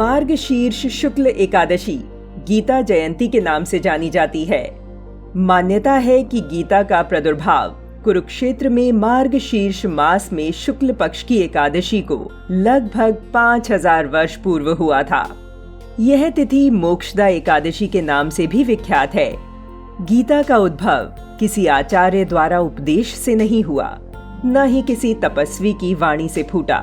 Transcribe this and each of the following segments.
मार्गशीर्ष शुक्ल एकादशी गीता जयंती के नाम से जानी जाती है। मान्यता है कि गीता का प्रादुर्भाव कुरुक्षेत्र में मार्गशीर्ष मास में शुक्ल पक्ष की एकादशी को लगभग 5000 वर्ष पूर्व हुआ था। यह तिथि मोक्षदा एकादशी के नाम से भी विख्यात है। गीता का उद्भव किसी आचार्य द्वारा उपदेश से नहीं हुआ, न ही किसी तपस्वी की वाणी से फूटा,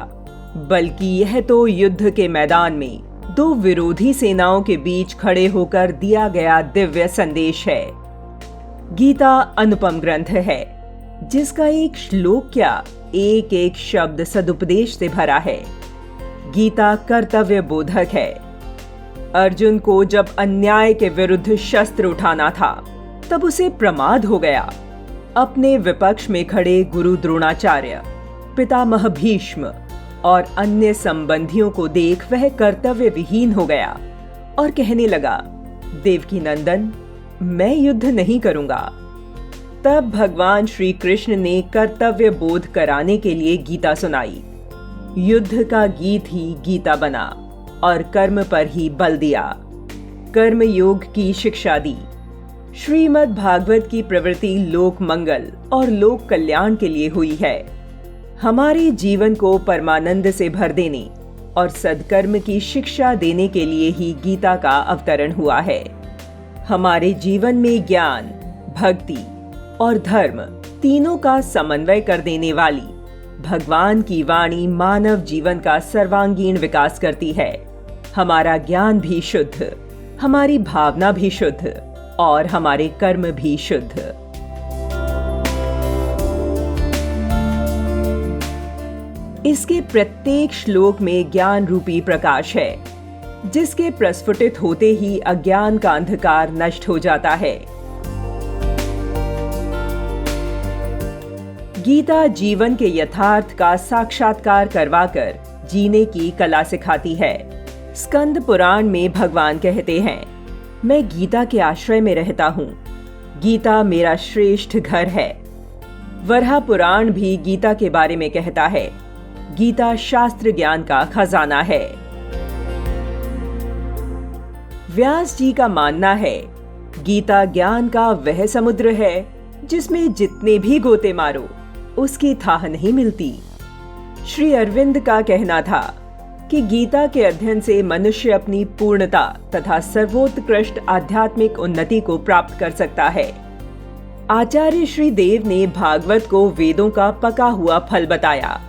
बल्कि यह तो युद्ध के मैदान में दो विरोधी सेनाओं के बीच खड़े होकर दिया गया दिव्य संदेश है। गीता अनुपम ग्रंथ है, जिसका एक श्लोक क्या एक एक शब्द सदुपदेश से भरा है। गीता कर्तव्य बोधक है। अर्जुन को जब अन्याय के विरुद्ध शस्त्र उठाना था, तब उसे प्रमाद हो गया। अपने विपक्ष में खड़े गुरु द्रोणाचार्य, पितामह भीष्म और अन्य संबंधियों को देख वह कर्तव्य विहीन हो गया और कहने लगा, देवकी नंदन, मैं युद्ध नहीं करूंगा। तब भगवान श्री कृष्ण ने कर्तव्य बोध कराने के लिए गीता सुनाई। युद्ध का गीत ही गीता बना और कर्म पर ही बल दिया। कर्म योग की शिक्षा दी। श्रीमद् भागवत की प्रवृत्ति लोक मंगल और लोक कल्याण के लिए हुई है। हमारे जीवन को परमानंद से भर देने और सद्कर्म की शिक्षा देने के लिए ही गीता का अवतरण हुआ है। हमारे जीवन में ज्ञान, भक्ति और धर्म तीनों का समन्वय कर देने वाली भगवान की वाणी मानव जीवन का सर्वांगीण विकास करती है। हमारा ज्ञान भी शुद्ध, हमारी भावना भी शुद्ध और हमारे कर्म भी शुद्ध। इसके प्रत्येक श्लोक में ज्ञान रूपी प्रकाश है, जिसके प्रस्फुटित होते ही अज्ञान का अंधकार नष्ट हो जाता है। गीता जीवन के यथार्थ का साक्षात्कार करवाकर जीने की कला सिखाती है। स्कंद पुराण में भगवान कहते हैं, मैं गीता के आश्रय में रहता हूँ। गीता मेरा श्रेष्ठ घर है। वराह पुराण भी गीता के बारे में कहता है, गीता शास्त्र ज्ञान का खजाना है। व्यास जी का मानना है, गीता ज्ञान का वह समुद्र है जिसमें जितने भी गोते मारो उसकी थाह नहीं मिलती। श्री अरविंद का कहना था कि गीता के अध्ययन से मनुष्य अपनी पूर्णता तथा सर्वोत्कृष्ट आध्यात्मिक उन्नति को प्राप्त कर सकता है। आचार्य श्री देव ने भागवत को वेदों का पका हुआ फल बताया,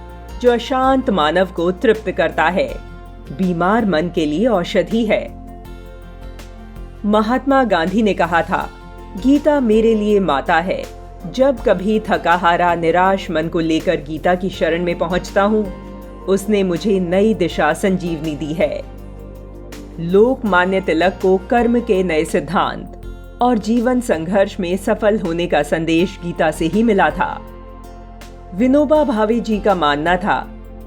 जो अशांत मानव को तृप्त करता है, बीमार मन के लिए औषधि है। महात्मा गांधी ने कहा था, गीता मेरे लिए माता है। जब कभी थका हारा निराश मन को लेकर गीता की शरण में पहुंचता हूं, उसने मुझे नई दिशा संजीवनी दी है। लोकमान्य तिलक को कर्म के नए सिद्धांत और जीवन संघर्ष में सफल होने का संदेश गीता से ही मिला था। विनोबा भावे जी का मानना था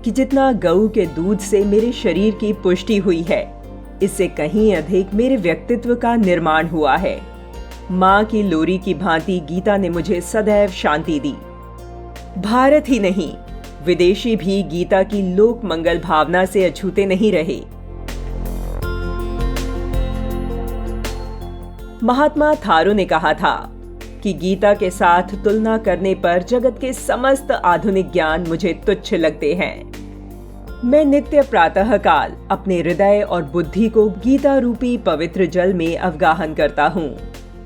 कि जितना गऊ के दूध से मेरे शरीर की पुष्टि हुई है, इससे कहीं अधिक मेरे व्यक्तित्व का निर्माण हुआ है। माँ की लोरी की भांति गीता ने मुझे सदैव शांति दी। भारत ही नहीं, विदेशी भी गीता की लोक मंगल भावना से अछूते नहीं रहे। महात्मा थारू ने कहा था कि गीता के साथ तुलना करने पर जगत के समस्त आधुनिक ज्ञान मुझे तुच्छ लगते हैं। मैं नित्य प्रातः काल अपने हृदय और बुद्धि को गीता रूपी पवित्र जल में अवगाहन करता हूँ।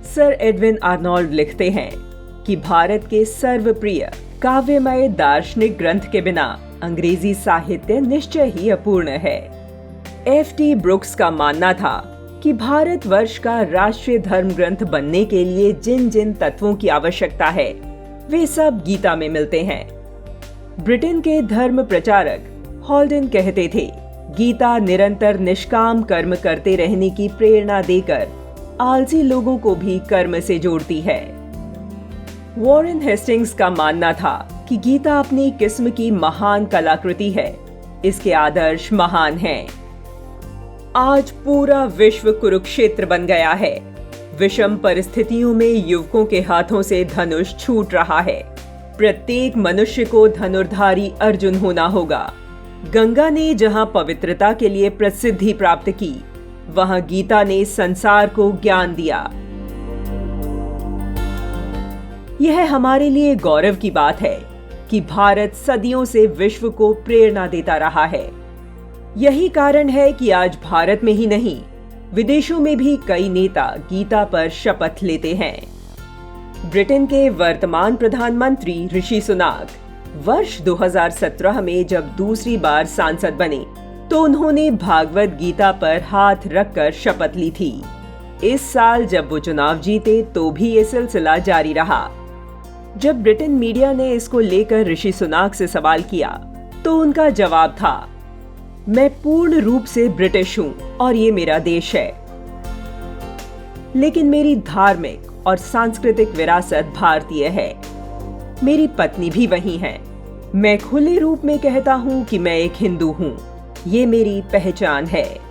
सर एडविन आर्नोल्ड लिखते हैं कि भारत के सर्वप्रिय काव्यमय दार्शनिक ग्रंथ के बिना अंग्रेजी साहित्य निश्चय ही अपूर्ण है। F.T. ब्रुक्स का मानना था कि भारतवर्ष का राष्ट्रीय धर्म ग्रंथ बनने के लिए जिन जिन तत्वों की आवश्यकता है, वे सब गीता में मिलते हैं। ब्रिटेन के धर्म प्रचारक हॉल्डन कहते थे, गीता निरंतर निष्काम कर्म करते रहने की प्रेरणा देकर आलसी लोगों को भी कर्म से जोड़ती है। वॉरेन हेस्टिंग्स का मानना था कि गीता अपनी किस्म की महान कलाकृति है। इसके आदर्श महान हैं। आज पूरा विश्व कुरुक्षेत्र बन गया है। विषम परिस्थितियों में युवकों के हाथों से धनुष छूट रहा है। प्रत्येक मनुष्य को धनुर्धारी अर्जुन होना होगा। गंगा ने जहां पवित्रता के लिए प्रसिद्धि प्राप्त की, वहां गीता ने संसार को ज्ञान दिया। यह हमारे लिए गौरव की बात है कि भारत सदियों से विश्व को प्रेरणा देता रहा है। यही कारण है कि आज भारत में ही नहीं, विदेशों में भी कई नेता गीता पर शपथ लेते हैं। ब्रिटेन के वर्तमान प्रधानमंत्री ऋषि सुनाक वर्ष 2017 में जब दूसरी बार सांसद बने तो उन्होंने भागवत गीता पर हाथ रखकर शपथ ली थी। इस साल जब वो चुनाव जीते तो भी ये सिलसिला जारी रहा। जब ब्रिटेन मीडिया ने इसको लेकर ऋषि सुनाक से सवाल किया तो उनका जवाब था, मैं पूर्ण रूप से ब्रिटिश हूं और ये मेरा देश है, लेकिन मेरी धार्मिक और सांस्कृतिक विरासत भारतीय है। मेरी पत्नी भी वही है। मैं खुले रूप में कहता हूं कि मैं एक हिंदू हूं। ये मेरी पहचान है।